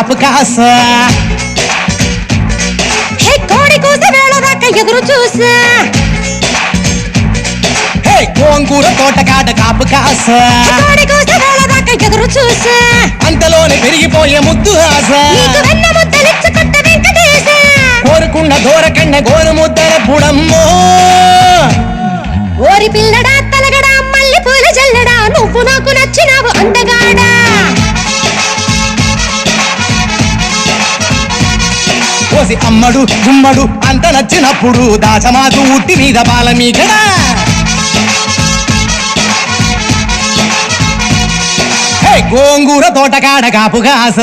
కాపు కాస కోడి కూస వేళ దాకా ఎదురు చూసా గోంగూర తోటకాడ కాపు కాస కోడి కూస వేళ దాకా ఎదురు చూసా అంతలోనే పెరిగిపోయే ముద్దు ఆశ వెన్న ముద్దలిచ్చుకుంట వెంకటేశ కోరుకున్న దూరకన్న గోరు ముద్దల పుడమ్మో ఓరి పిల్లడా తలగడా మల్లె పూల జల్లడా నువ్వు నాకు నచ్చినావు అందగాడా కోసి అమ్మడు గుమ్మడు అంత నచ్చినప్పుడు దాచమాకు ఉట్టి మీద బాల మీగడా గోంగూర తోటకాడ కాపు కాస